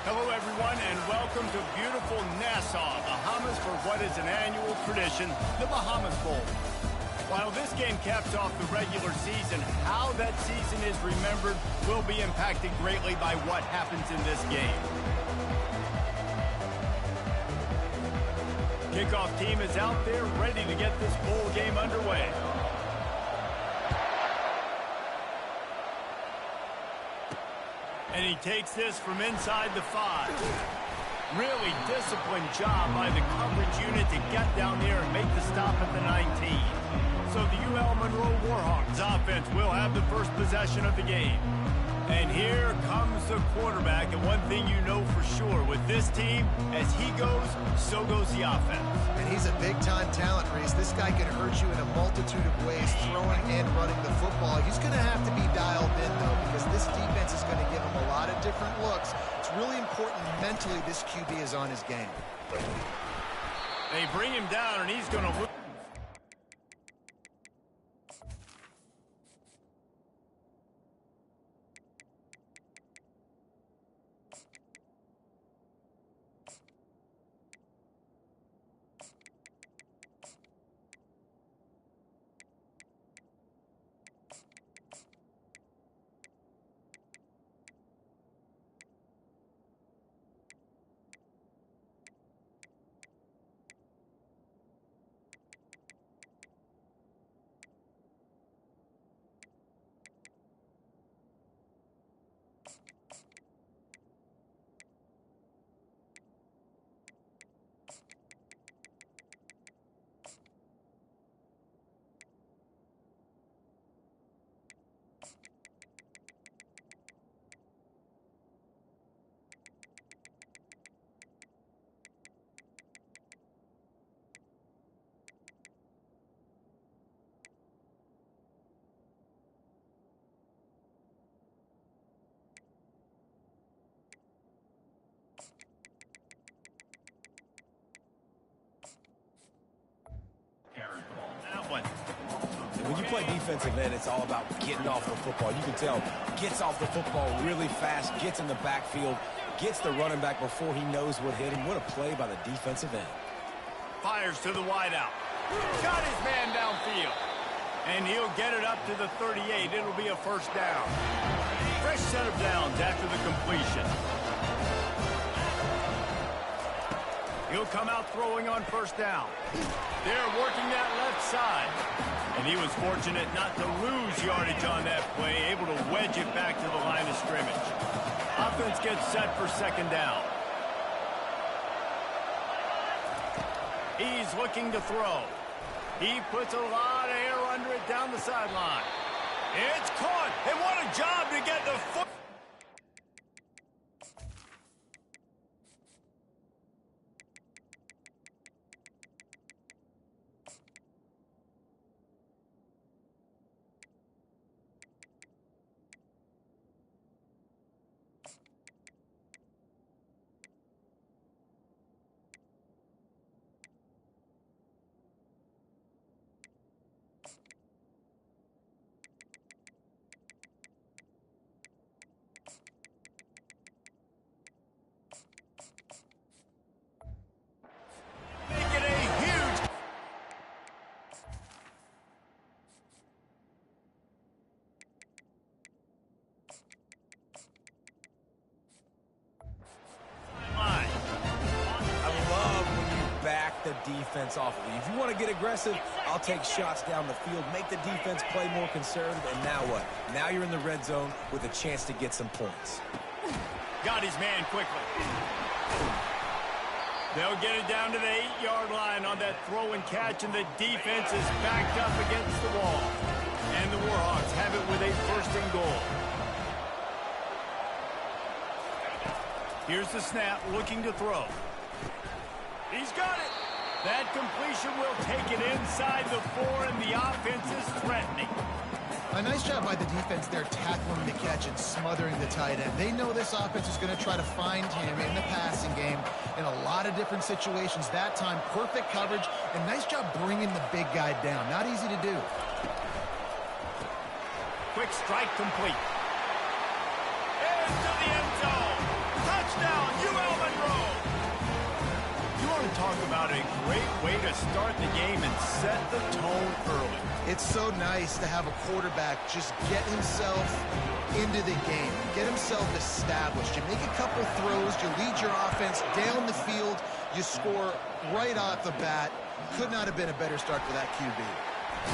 Hello, everyone, and welcome to beautiful Nassau, Bahamas, for what is an annual tradition, the Bahamas Bowl. While this game caps off the regular season, how that season is remembered will be impacted greatly by what happens in this game. Kickoff team is out there ready to get this bowl game underway. And he takes this from inside the 5. Really disciplined job by the coverage unit to get down there and make the stop at the 19. So the ULM Warhawks offense will have the first possession of the game. And here comes the quarterback. And one thing you know for sure with this team, as he goes, so goes the offense. And he's a big-time talent, Reese. This guy can hurt you in a multitude of ways, throwing and running the football. He's going to have to be dialed in, though, because this defense is going to give him a lot of different looks. It's really important mentally this QB is on his game. They bring him down, and he's going to lose. When you play defensive end, it's all about getting off the football. You can tell, gets off the football really fast, gets in the backfield, gets the running back before he knows what hit him. What a play by the defensive end. Fires to the wideout. Got his man downfield. And he'll get it up to the 38. It'll be a first down. Fresh set of downs after the completion. He'll come out throwing on first down. They're working that left side. And he was fortunate not to lose yardage on that play, able to wedge it back to the line of scrimmage. Offense gets set for second down. He's looking to throw. He puts a lot of air under it down the sideline. It's caught, and what a job to get the foot. The defense off of you. If you want to get aggressive, I'll take shots down the field, make the defense play more conservative, and now what? Now you're in the red zone with a chance to get some points. Got his man quickly. They'll get it down to the 8-yard line on that throw and catch, and the defense is backed up against the wall. And the Warhawks have it with a first and goal. Here's the snap, looking to throw. He's got it. That completion will take it inside the 4, and the offense is threatening. A nice job by the defense there, tackling the catch and smothering the tight end. They know this offense is going to try to find him in the passing game in a lot of different situations. That time, perfect coverage, and nice job bringing the big guy down. Not easy to do. Quick strike complete. Into the end zone. Touchdown! down, ULM. You want to talk about a great way to start the game and set the tone early. It's so nice to have a quarterback just get himself into the game, get himself established. You make a couple throws, you lead your offense down the field, you score right off the bat. Could not have been a better start for that QB.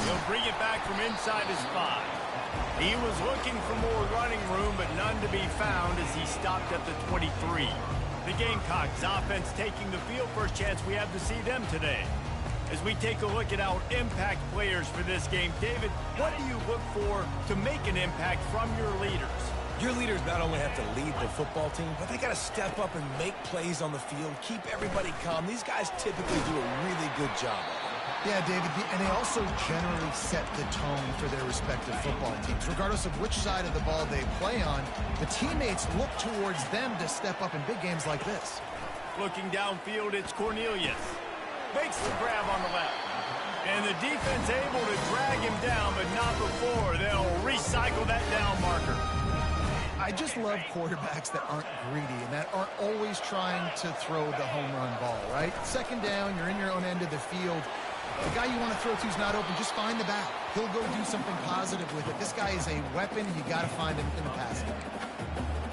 He'll bring it back from inside his 5. He was looking for more running room, but none to be found as he stopped at the 23. The Gamecocks offense taking the field. First chance we have to see them today. As we take a look at our impact players for this game, David, what do you look for to make an impact from your leaders? Your leaders not only have to lead the football team, but they got to step up and make plays on the field, keep everybody calm. These guys typically do a really good job. Yeah, David, and they also generally set the tone for their respective football teams. Regardless of which side of the ball they play on, the teammates look towards them to step up in big games like this. Looking downfield, it's Cornelius. Makes the grab on the left. And the defense able to drag him down, but not before they'll recycle that down marker. I just love quarterbacks that aren't greedy and that aren't always trying to throw the home run ball, right? Second down, you're in your own end of the field. The guy you want to throw to is not open. Just find the back. He'll go do something positive with it. This guy is a weapon. You got to find him in the passing game.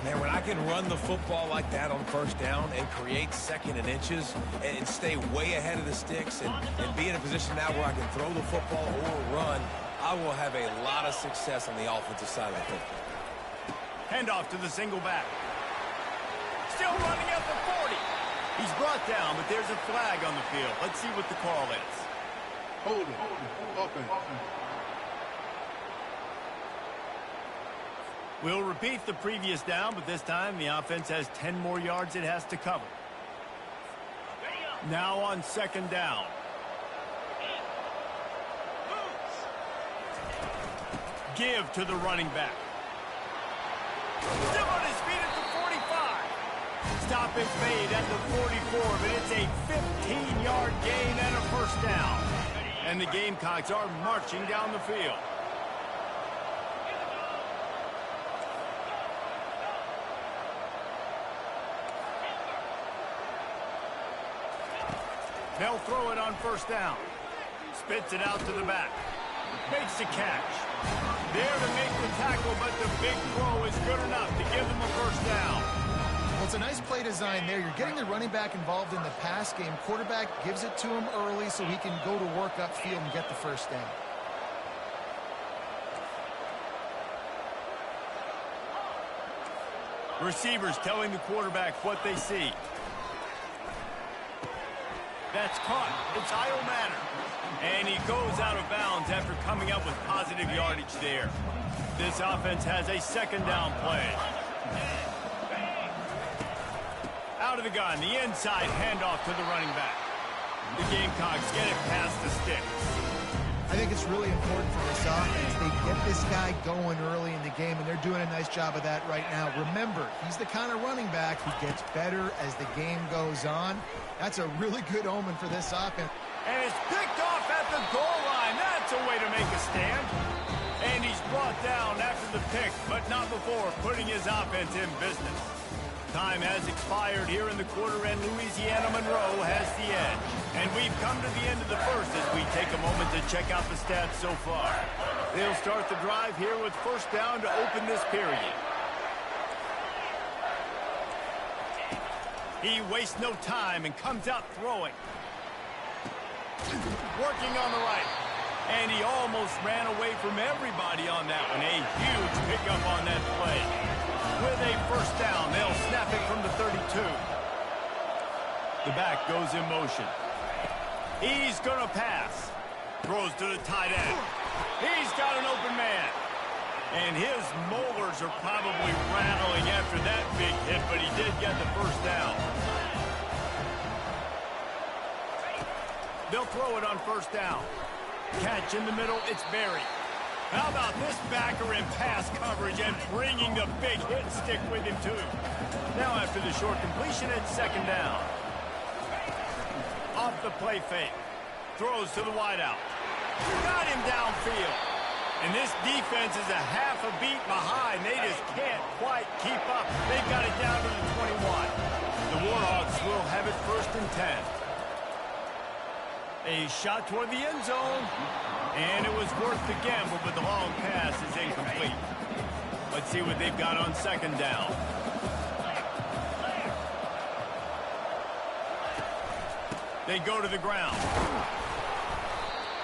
Man, when I can run the football like that on first down and create second and inches and stay way ahead of the sticks and be in a position now where I can throw the football or run, I will have a lot of success on the offensive side of the football. Handoff to the single back. Still running at the 40. He's brought down, but there's a flag on the field. Let's see what the call is. Hold it. Offense. We'll repeat the previous down, but this time the offense has 10 more yards it has to cover. Now on second down. Give to the running back. Still on his feet at the 45. Stop is made at the 44, but it's a 15-yard gain and a first down. And the Gamecocks are marching down the field. They'll throw it on first down. Spits it out to the back. Makes the catch. There to make the tackle, but the big throw is good enough to give them a first down. Well, it's a nice play design there. You're getting the running back involved in the pass game. Quarterback gives it to him early so he can go to work upfield and get the first down. Receivers telling the quarterback what they see. That's caught. It's Io Manor. And he goes out of bounds after coming up with positive yardage there. This offense has a second down play. Out of the gun, the inside handoff to the running back. The Gamecocks get it past the sticks. I think it's really important for this offense. They get this guy going early in the game, and they're doing a nice job of that right now. Remember, he's the kind of running back who gets better as the game goes on. That's a really good omen for this offense. And it's picked off at the goal line. That's a way to make a stand. And he's brought down after the pick, but not before putting his offense in business. Time has expired here in the quarter, and Louisiana Monroe has the edge. And we've come to the end of the first as we take a moment to check out the stats so far. They'll start the drive here with first down to open this period. He wastes no time and comes out throwing. Working on the right. And he almost ran away from everybody on that one. A huge pickup on that play. With a first down, they'll snap it from the 32. The back goes in motion. He's going to pass. Throws to the tight end. He's got an open man. And his molars are probably rattling after that big hit, but he did get the first down. They'll throw it on first down. Catch in the middle, it's Berry. How about this backer in pass coverage and bringing the big hit stick with him, too. Now after the short completion, it's second down. Off the play fake. Throws to the wideout. Got him downfield. And this defense is a half a beat behind. They just can't quite keep up. They've got it down to the 21. The Warhawks will have it 1st and 10. A shot toward the end zone. And it was worth the gamble, but the long pass is incomplete. Let's see what they've got on 2nd down. They go to the ground.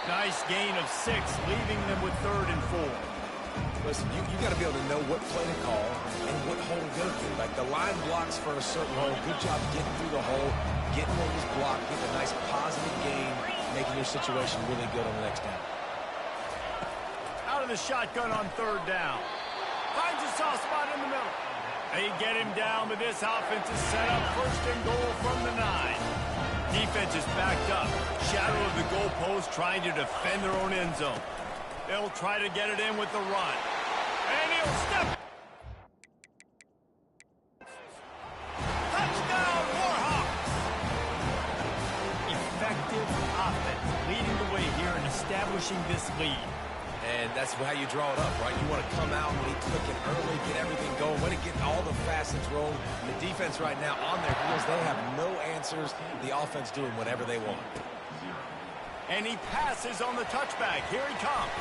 Nice gain of 6, leaving them with 3rd and 4. Listen, you got to be able to know what play to call and what hole to go through. Like the line blocks for a certain hole. Good job getting through the hole, getting where it was blocked, getting a nice positive gain, making your situation really good on the next down. Out of the shotgun on 3rd down. Finds a soft spot in the middle. They get him down, but this offense is set up 1st and goal from the 9. Defense is backed up. Shadow of the goalpost trying to defend their own end zone. They'll try to get it in with the run. And he'll step. Touchdown, Warhawks! Effective offense leading the way here and establishing this lead. And that's how you draw it up, right? You want to come out and be clicking early, get everything going, want to get all the facets rolling. The defense right now on their heels, they have no answers. The offense doing whatever they want. And he passes on the touchback. Here he comes.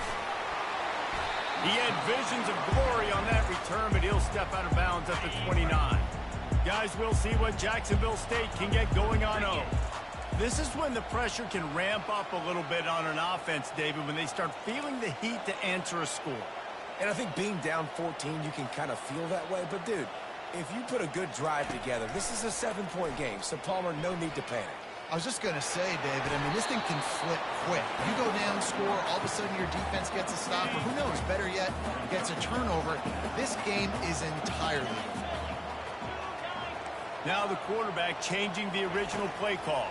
He had visions of glory on that return, but he'll step out of bounds at the 29. Guys, we'll see what Jacksonville State can get going on 0. This is when the pressure can ramp up a little bit on an offense, David, when they start feeling the heat to answer a score. And I think being down 14, you can kind of feel that way. But, dude, if you put a good drive together, this is a 7-point game. So, Palmer, no need to panic. I was just going to say, David, I mean, this thing can flip quick. You go down, score, all of a sudden your defense gets a stop, or who knows, better yet, gets a turnover. This game is entirely different. Now the quarterback changing the original play call.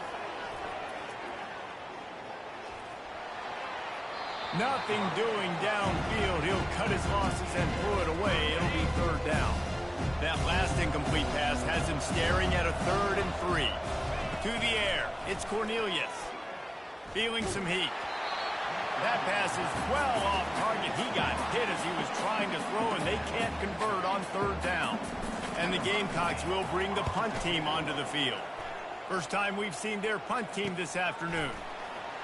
Nothing doing downfield. He'll cut his losses and throw it away. It'll be 3rd down. That last incomplete pass has him staring at a 3rd and 3. To the air. It's Cornelius. Feeling some heat. That pass is well off target. He got hit as he was trying to throw, and they can't convert on 3rd down. And the Gamecocks will bring the punt team onto the field. First time we've seen their punt team this afternoon.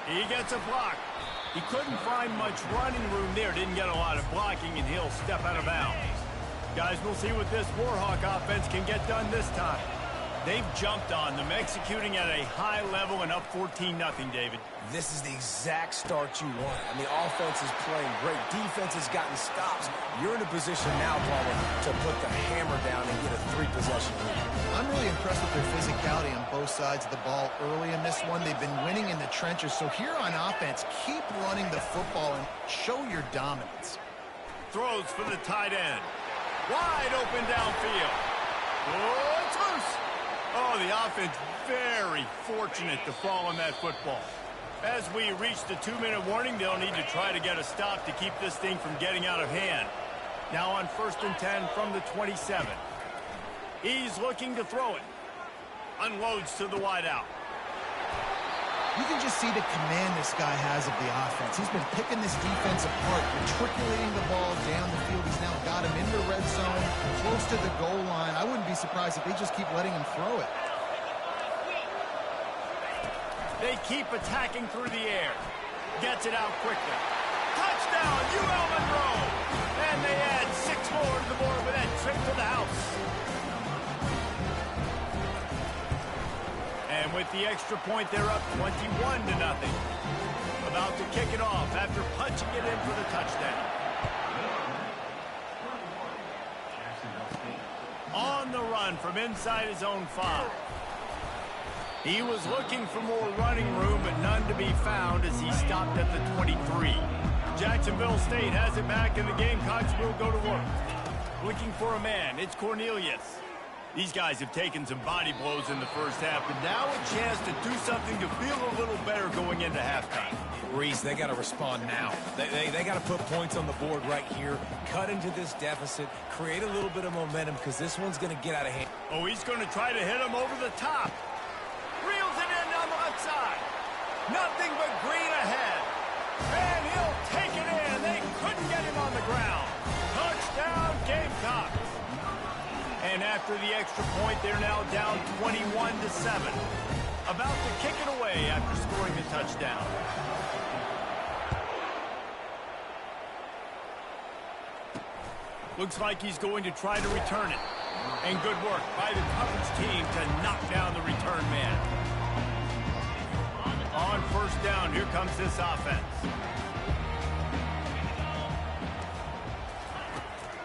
He gets a block. He couldn't find much running room there. Didn't get a lot of blocking, and he'll step out of bounds. Guys, we'll see what this Warhawk offense can get done this time. They've jumped on them, executing at a high level and up 14-0, David. This is the exact start you want. I mean, offense is playing great. Defense has gotten stops. You're in a position now, Palmer, to put the hammer down and get a 3-possession lead. I'm really impressed with their physicality on both sides of the ball early in this one. They've been winning in the trenches. So here on offense, keep running the football and show your dominance. Throws for the tight end. Wide open downfield. Oh, it's loose. Oh, the offense very fortunate to fall on that football. As we reach the 2-minute warning, they'll need to try to get a stop to keep this thing from getting out of hand. Now on 1st and 10 from the 27. He's looking to throw it. Unloads to the wideout. You can just see the command this guy has of the offense. He's been picking this defense apart, matriculating the ball down the field. He's now got him in the red zone, close to the goal line. I wouldn't be surprised if they just keep letting him throw it. They keep attacking through the air. Gets it out quickly. Touchdown, ULM Monroe! And they add 6 more to the board with that trip to the house. And with the extra point, they're up 21-0. About to kick it off after punching it in for the touchdown. On the run from inside his own 5. He was looking for more running room, but none to be found as he stopped at the 23. Jacksonville State has it back, and the Gamecocks will go to work. Looking for a man, it's Cornelius. These guys have taken some body blows in the first half, but now a chance to do something to feel a little better going into halftime. Reese, they got to respond now. They got to put points on the board right here, cut into this deficit, create a little bit of momentum, because this one's going to get out of hand. Oh, he's going to try to hit him over the top. Reels it in on the left side. Nothing but green ahead. And he'll take it in. They couldn't get And after the extra point, they're now down 21-7. About to kick it away after scoring the touchdown. Looks like he's going to try to return it. And good work by the coverage team to knock down the return man. On first down, here comes this offense.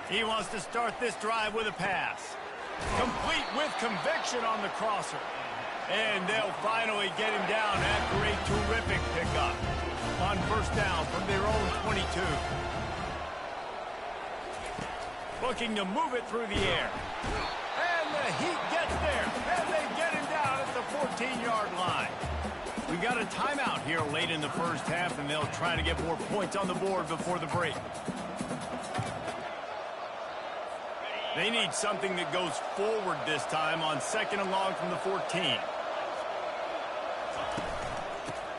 He wants to start this drive with a pass. Complete with conviction on the crosser. And they'll finally get him down after a terrific pickup. On first down from their own 22. Looking to move it through the air. And the Heat gets there. And they get him down at the 14-yard line. We got a timeout here late in the first half, and they'll try to get more points on the board before the break. They need something that goes forward this time on second and long from the 14.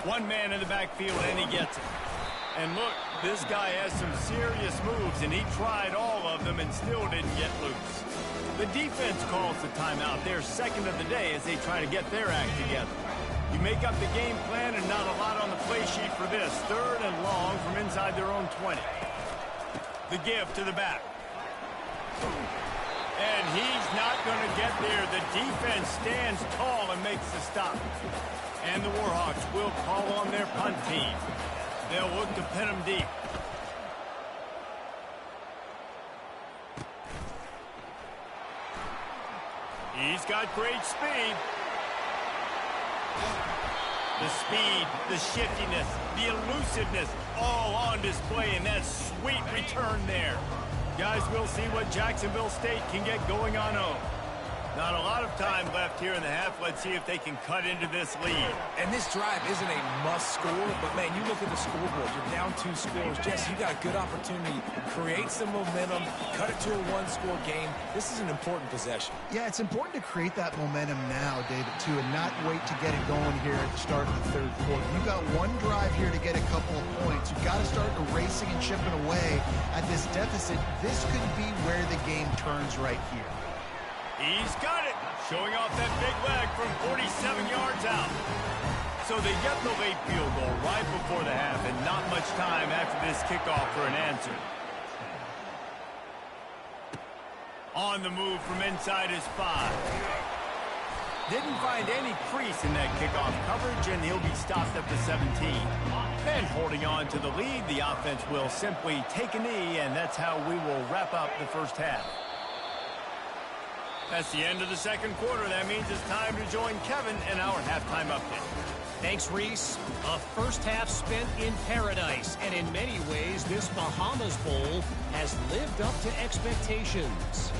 One man in the backfield, and he gets it. And look, this guy has some serious moves, and he tried all of them and still didn't get loose. The defense calls the timeout, their second of the day, as they try to get their act together. You make up the game plan and not a lot on the play sheet for this. Third and long from inside their own 20. The give to the back. And he's not going to get there. The defense stands tall and makes the stop. And the Warhawks will call on their punt team. They'll look to pin him deep. He's got great speed. The speed, the shiftiness, the elusiveness, all on display in that sweet return there. Guys, we'll see what Jacksonville State can get going on home. Not a lot of time left here in the half. Let's see if they can cut into this lead. And this drive isn't a must score, but, man, you look at the scoreboard. You're down 2 scores. Jesse, you got a good opportunity. Create some momentum. Cut it to a 1-score game. This is an important possession. Yeah, it's important to create that momentum now, David, too, and not wait to get it going here at the start of the third quarter. You've got one drive here to get a couple of points. You've got to start erasing and chipping away at this deficit. This could be where the game turns right here. He's got it, showing off that big leg from 47 yards out. So they get the late field goal right before the half, and not much time after this kickoff for an answer. On the move from inside his 5. Didn't find any crease in that kickoff coverage, and he'll be stopped at the 17. And holding on to the lead, the offense will simply take a knee, and that's how we will wrap up the first half. That's the end of the second quarter. That means it's time to join Kevin in our halftime update. Thanks, Reese. A first half spent in paradise, and in many ways, this Bahamas Bowl has lived up to expectations.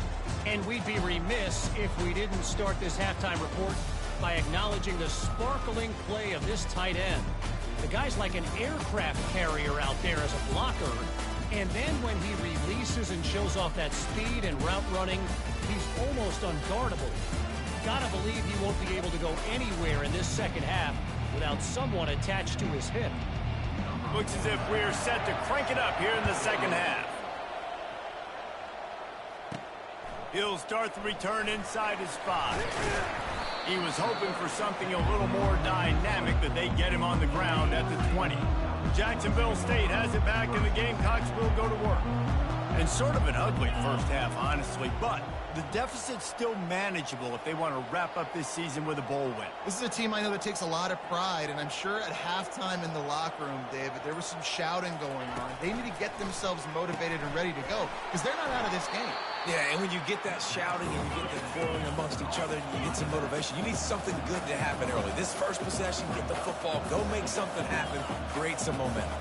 And we'd be remiss if we didn't start this halftime report by acknowledging the sparkling play of this tight end. The guy's like an aircraft carrier out there as a blocker. And then when he releases and shows off that speed and route running, he's almost unguardable. Gotta believe he won't be able to go anywhere in this second half without someone attached to his hip. Looks as if we're set to crank it up here in the second half. He'll start the return inside his 5. He was hoping for something a little more dynamic, but they get him on the ground at the 20. Jacksonville State has it back, and the Gamecocks will go to work. And sort of an ugly first half, honestly, but the deficit's still manageable if they want to wrap up this season with a bowl win. This is a team I know that takes a lot of pride, and I'm sure at halftime in the locker room, David, there was some shouting going on. They need to get themselves motivated and ready to go, because they're not out of this game. Yeah, and when you get that shouting and you get the quarreling amongst each other, you get some motivation. You need something good to happen early. This first possession, get the football, go make something happen, create some momentum.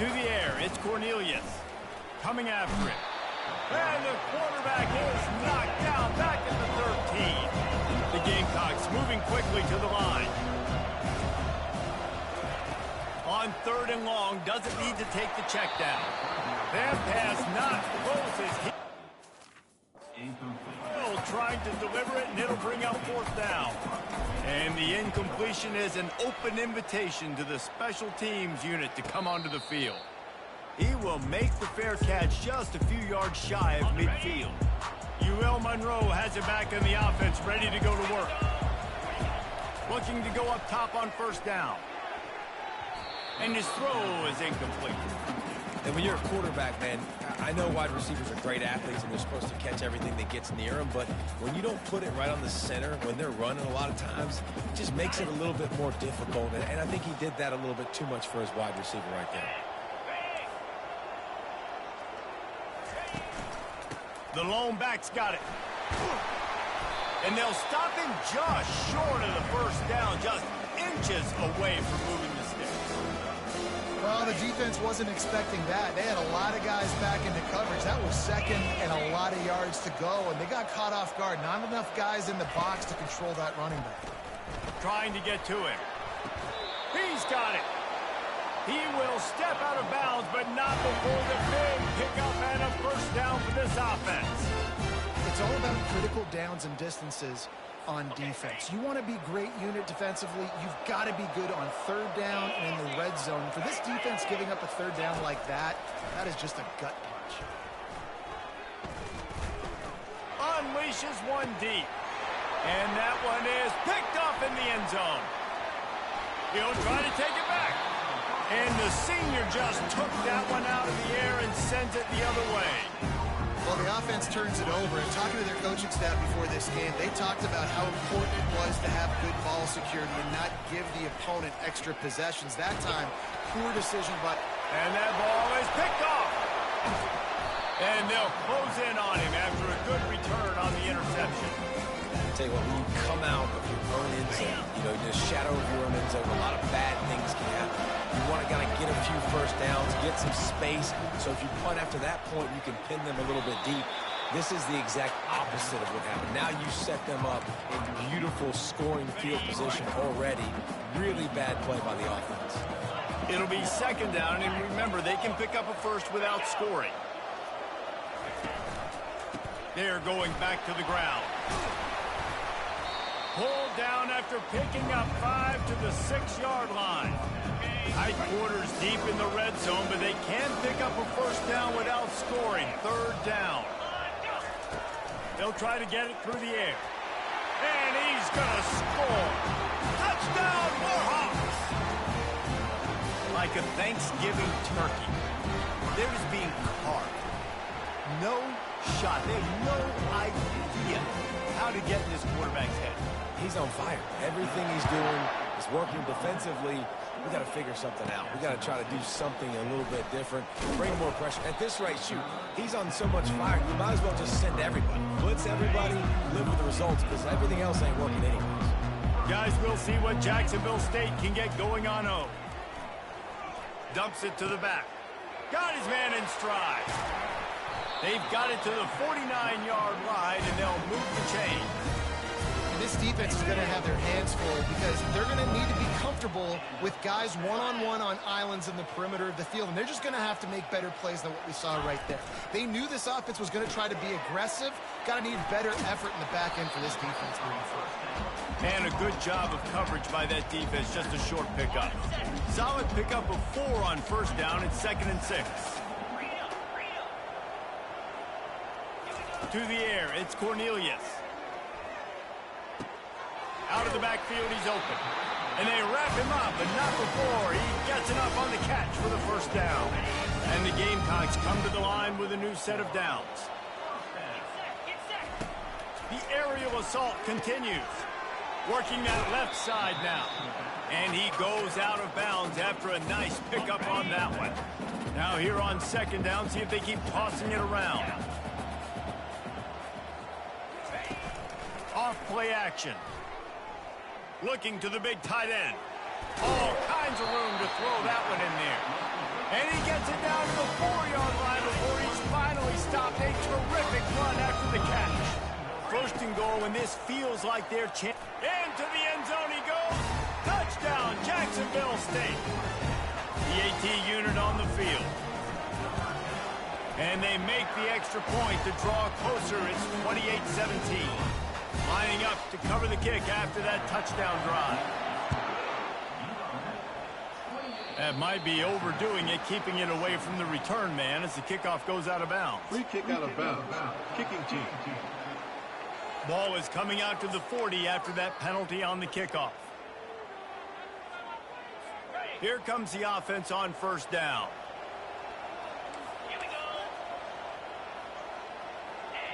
To the air, it's Cornelius. Coming after it. And the quarterback is knocked down back at the 13. The Gamecocks moving quickly to the line. On third and long, doesn't need to take the check down. That pass not close as he... trying to deliver it, and it'll bring up fourth down. And the incompletion is an open invitation to the special teams unit to come onto the field. He will make the fair catch just a few yards shy of midfield. UL Monroe has it back in the offense, ready to go to work. Looking to go up top on first down. And his throw is incomplete. And when you're a quarterback, man, I know wide receivers are great athletes and they're supposed to catch everything that gets near them, but when you don't put it right on the center, when they're running a lot of times, it just makes it a little bit more difficult. And I think he did that a little bit too much for his wide receiver right there. The lone back's got it. And they'll stop him just short of the first down, just inches away from moving the sticks. Well, the defense wasn't expecting that. They had a lot of guys back into coverage. That was second and a lot of yards to go, and they got caught off guard. Not enough guys in the box to control that running back. Trying to get to him. He's got it. He will step out of bounds, but not before the big pickup and a first down for this offense. It's all about critical downs and distances on defense. You want to be great unit defensively, you've got to be good on third down and in the red zone. For this defense giving up a third down like that, that is just a gut punch. Unleashes one deep. And that one is picked up in the end zone. He'll try to take it back. And the senior just took that one out of the air and sends it the other way. Well, the offense turns it over, and talking to their coaching staff before this game, they talked about how important it was to have good ball security and not give the opponent extra possessions. That time, poor decision, but... And that ball is picked off. And they'll close in on him after a good return on the interception. I'll tell you what, when you come out of your own end zone, you know, just shadow of your own end zone, a lot of bad things can happen. You want to kind of get a few first downs, get some space, so if you punt after that point, you can pin them a little bit deep. This is the exact opposite of what happened. Now you set them up in beautiful scoring field position already. Really bad play by the offense. It'll be second down, and remember, they can pick up a first without scoring. They're going back to the ground. Pulled down after picking up 5 to the 6-yard line. Tight quarters deep in the red zone, but they can pick up a first down without scoring. Third down. They'll try to get it through the air. And he's going to score. Touchdown, Warhawks! Like a Thanksgiving turkey. They're just being carved. No shot. They have no idea how to get in this quarterback's head. He's on fire. Everything he's doing is working defensively. We got to figure something out. We got to try to do something a little bit different. Bring more pressure. At this rate, shoot, he's on so much fire, you might as well just send everybody. Blitz everybody, live with the results, because everything else ain't working anyways. Guys, we'll see what Jacksonville State can get going on home. Dumps it to the back. Got his man in stride. They've got it to the 49-yard line, and they'll move the chain. This defense is going to have their hands full because they're going to need to be comfortable with guys one-on-one on islands in the perimeter of the field, and they're just going to have to make better plays than what we saw right there. They knew this offense was going to try to be aggressive. Got to need better effort in the back end for this defense moving forward. And a good job of coverage by that defense, just a short pickup. Solid pickup of 4 on first down and 2nd and 6. To the air, it's Cornelius. Out of the backfield, he's open. And they wrap him up, but not before he gets enough on the catch for the first down. And the Gamecocks come to the line with a new set of downs. The aerial assault continues. Working that left side now. And he goes out of bounds after a nice pickup on that one. Now here on second down, see if they keep tossing it around. Off play action. Looking to the big tight end. All kinds of room to throw that one in there. And he gets it down to the 4-yard line before he's finally stopped. A terrific run after the catch. First and goal, and this feels like their chance. Into the end zone he goes. Touchdown, Jacksonville State. The AT unit on the field. And they make the extra point to draw closer. It's 28-17. Lining up to cover the kick after that touchdown drive. That might be overdoing it, keeping it away from the return man as the kickoff goes out of bounds. Free kick out of bounds. Kicking team. Ball is coming out to the 40 after that penalty on the kickoff. Here comes the offense on first down.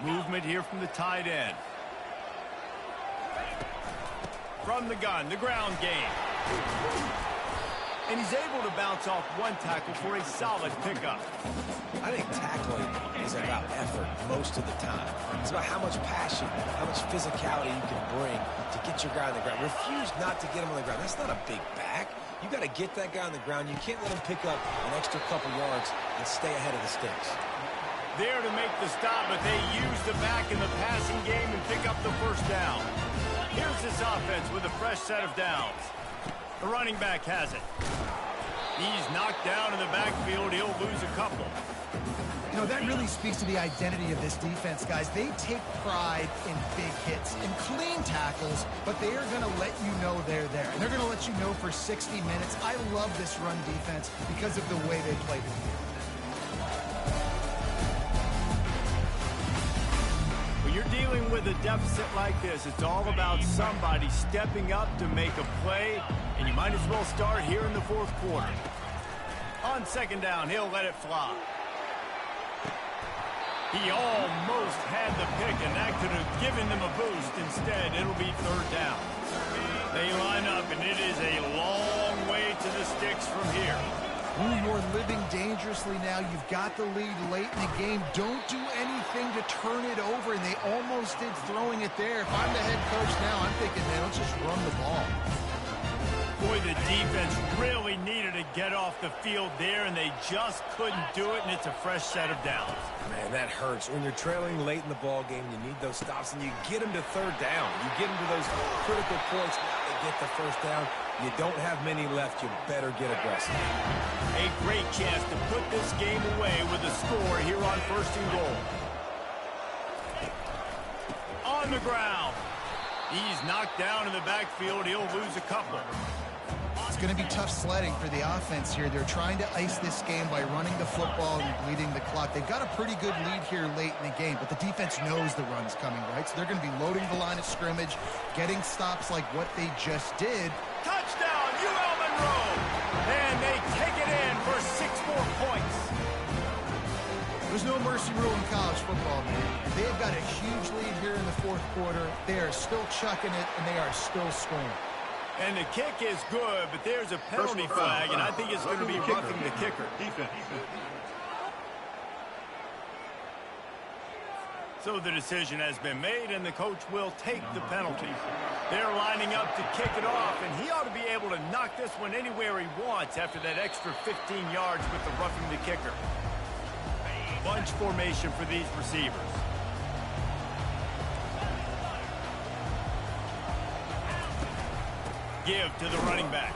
Movement here from the tight end. From the gun, the ground game. And he's able to bounce off one tackle for a solid pickup. I think tackling is about effort most of the time. It's about how much passion, how much physicality you can bring to get your guy on the ground. Refuse not to get him on the ground. That's not a big back. You got to get that guy on the ground. You can't let him pick up an extra couple yards and stay ahead of the sticks. There to make the stop, but they use the back in the passing game and pick up the first down. Here's this offense with a fresh set of downs. The running back has it. He's knocked down in the backfield. He'll lose a couple. You know, that really speaks to the identity of this defense, guys. They take pride in big hits and clean tackles, but they are going to let you know they're there. And they're going to let you know for 60 minutes. I love this run defense because of the way they play the game. When you're dealing with a deficit like this, it's all about somebody stepping up to make a play, and you might as well start here in the fourth quarter. On second down, he'll let it fly. He almost had the pick, and that could have given them a boost. Instead, it'll be third down. They line up, and it is a long way to the sticks from here. Ooh, you're living dangerously now. You've got the lead late in the game. Don't do anything to turn it over, and they almost did throwing it there. If I'm the head coach now, I'm thinking, man, let's just run the ball. Boy, the defense really needed to get off the field there, and they just couldn't do it, and it's a fresh set of downs. Man, that hurts. When you're trailing late in the ball game, you need those stops, and you get them to third down. You get them to those critical points. Now they get the first down. You don't have many left. You better get aggressive. A great chance to put this game away with a score here on first and goal. On the ground. He's knocked down in the backfield. He'll lose a couple. It's going to be tough sledding for the offense here. They're trying to ice this game by running the football and bleeding the clock. They've got a pretty good lead here late in the game, but the defense knows the run's coming, right? So they're going to be loading the line of scrimmage, getting stops like what they just did. Touchdown, ULM Monroe! And they take it in for 6 more points. There's no mercy rule in college football, man. They've got a huge lead here in the fourth quarter. They are still chucking it, and they are still scoring. And the kick is good, but there's a penalty flag, and I think it's going to be roughing the kicker. Defense. So the decision has been made, and the coach will take the penalty. They're lining up to kick it off, and he ought to be able to knock this one anywhere he wants after that extra 15 yards with the roughing the kicker. Bunch formation for these receivers. Give to the running back.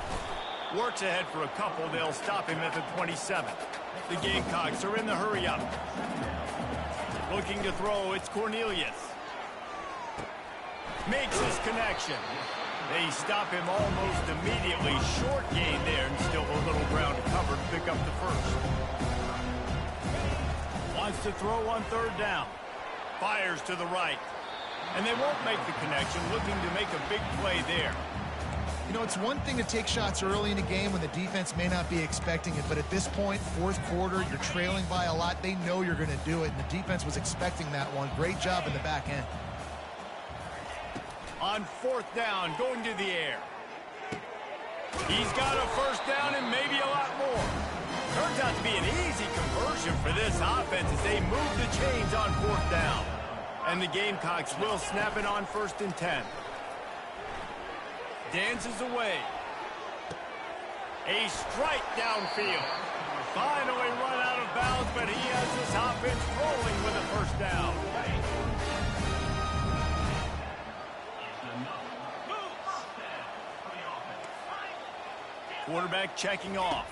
Works ahead for a couple. They'll stop him at the 27. The Gamecocks are in the hurry-up. Looking to throw, it's Cornelius. Makes his connection. They stop him almost immediately. Short gain there, and still a little ground to cover to pick up the first. Wants to throw on third down. Fires to the right. And they won't make the connection, looking to make a big play there. You know, it's one thing to take shots early in the game when the defense may not be expecting it, but at this point, fourth quarter, you're trailing by a lot. They know you're going to do it, and the defense was expecting that one. Great job in the back end. On fourth down, going to the air. He's got a first down and maybe a lot more. Turns out to be an easy conversion for this offense as they move the chains on fourth down. And the Gamecocks will snap it on first and 10. Dances away. A strike downfield. Finally run out of bounds, but he has this offense rolling with a first down. Quarterback checking off.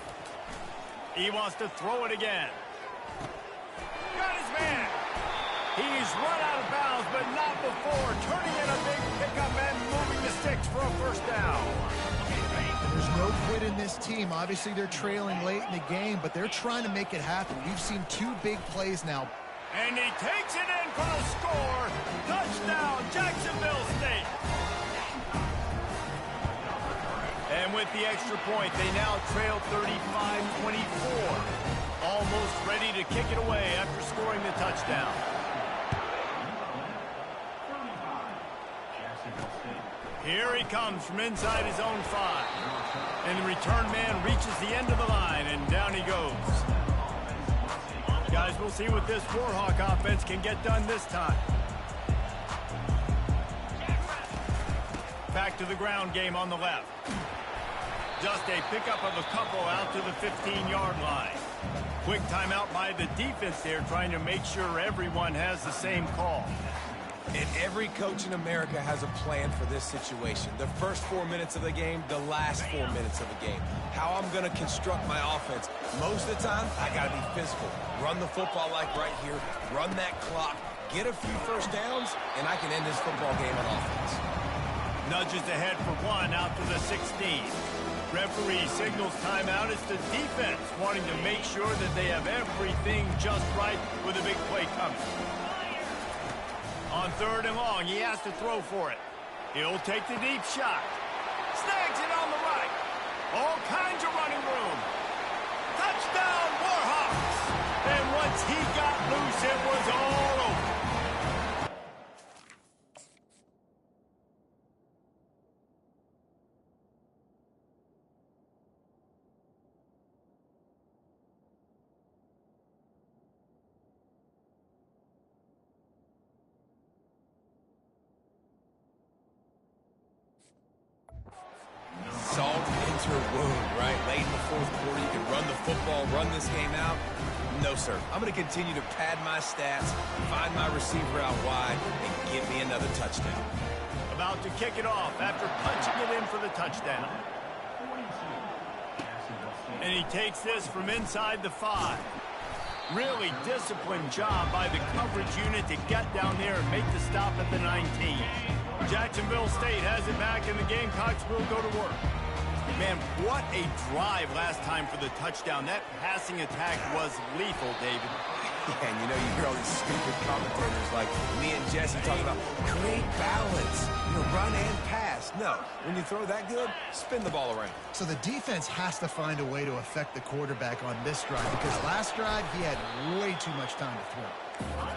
He wants to throw it again. Got his man. He's run out of bounds, but not before. Turning in a big pickup and moving the sticks for a first down. There's no quit in this team. Obviously, they're trailing late in the game, but they're trying to make it happen. We've seen 2 big plays now. And he takes it in for the score. Touchdown, Jacksonville State. And with the extra point, they now trail 35-24. Almost ready to kick it away after scoring the touchdown. Here he comes from inside his own 5. And the return man reaches the end of the line, and down he goes. Guys, we'll see what this Warhawk offense can get done this time. Back to the ground game on the left. Just a pickup of a couple out to the 15-yard line. Quick timeout by the defense there, trying to make sure everyone has the same call. And every coach in America has a plan for this situation. The first 4 minutes of the game, the last 4 minutes of the game. How I'm going to construct my offense. Most of the time, I got to be physical. Run the football like right here. Run that clock. Get a few first downs, and I can end this football game on offense. Nudges ahead for 1 out to the 16. Referee signals timeout. It's the defense wanting to make sure that they have everything just right with a big play coming. On 3rd and long, he has to throw for it. He'll take the deep shot. Snags it on the right. All kinds of running room. Touchdown, Warhawks! And once he got loose, it was all over. Salt into her wound, right? Late in the 4th quarter, you can run the football, run this game out. No, sir. I'm going to continue to pad my stats, find my receiver out wide, and give me another touchdown. About to kick it off after punching it in for the touchdown. And he takes this from inside the 5. Really disciplined job by the coverage unit to get down there and make the stop at the 19. Jacksonville State has it back, and the Gamecocks will go to work. Man, what a drive last time for the touchdown. That passing attack was lethal, David. Yeah, and you know, you hear all these stupid commentators like me and Jesse talking about create balance, run and pass. No, when you throw that good, spin the ball around. So the defense has to find a way to affect the quarterback on this drive, because last drive he had way too much time to throw.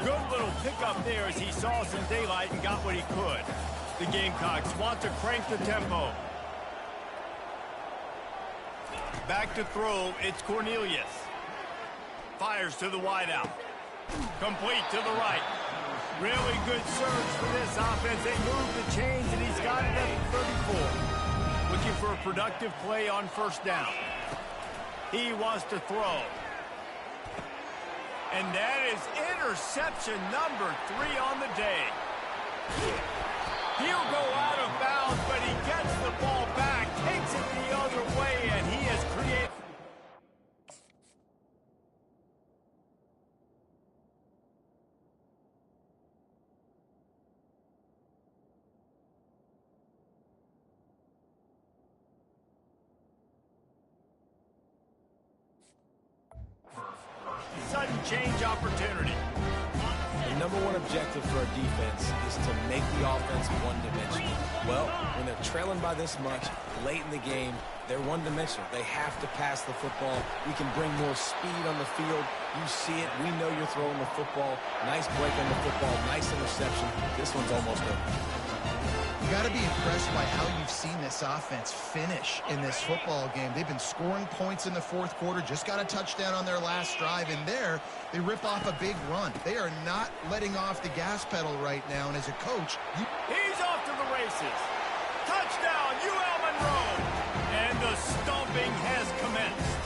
Good little pickup there as he saw some daylight and got what he could. The Gamecocks want to crank the tempo. Back to throw, it's Cornelius. Fires to the wideout. Complete to the right. Really good surge for this offense. They move the chains, and he's got it at 34. Looking for a productive play on 1st down. He wants to throw. And that is interception number 3 on the day. He'll go out of bounds, but he gets the ball back, takes it the other way, and he has created... Sudden change opportunity. The number 1 objective for our defense is to make the offense one-dimensional. Well, when they're trailing by this much, late in the game, they're one-dimensional. They have to pass the football. We can bring more speed on the field. You see it. We know you're throwing the football. Nice break on the football. Nice interception. This one's almost over. You got to be impressed by how you've seen this offense finish in this football game. They've been scoring points in the 4th quarter, just got a touchdown on their last drive, and there they rip off a big run. They are not letting off the gas pedal right now, and as a coach... He's off to the races. Touchdown, UL Monroe! And the stomping has commenced.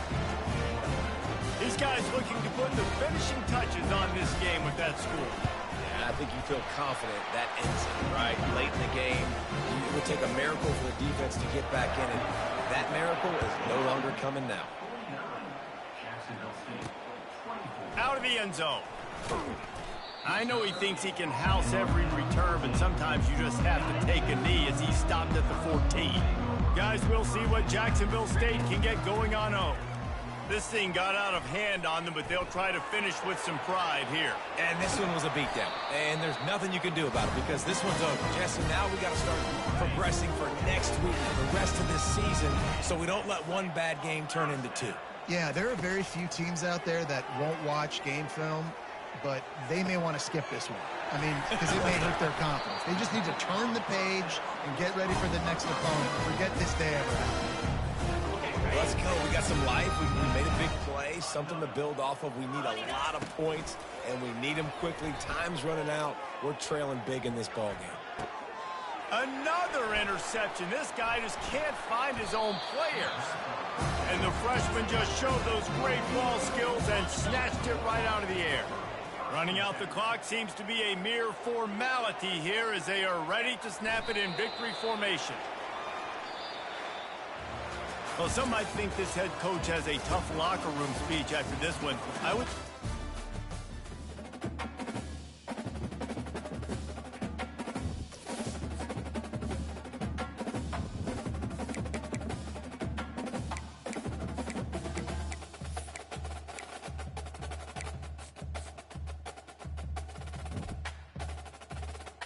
These guys looking to put the finishing touches on this game with that score. I think you feel confident that ends it, right? Late in the game, it would take a miracle for the defense to get back in it. That miracle is no longer coming now. Out of the end zone. I know he thinks he can house every return, but sometimes you just have to take a knee as he stopped at the 14. Guys, we'll see what Jacksonville State can get going on home. This thing got out of hand on them, but they'll try to finish with some pride here. And this one was a beatdown. And there's nothing you can do about it because this one's over. Jesse, now we got to start progressing for next week and the rest of this season so we don't let one bad game turn into two. Yeah, there are very few teams out there that won't watch game film, but they may want to skip this one. I mean, because it may hurt their confidence. They just need to turn the page and get ready for the next opponent. Forget this day ever happened. Let's go. We got some life. We made a big play, something to build off of. We need a lot of points, and we need them quickly. Time's running out. We're trailing big in this ball game. Another interception. This guy just can't find his own players. And the freshman just showed those great ball skills and snatched it right out of the air. Running out the clock seems to be a mere formality here as they are ready to snap it in victory formation. Well, some might think this head coach has a tough locker room speech after this one. I would...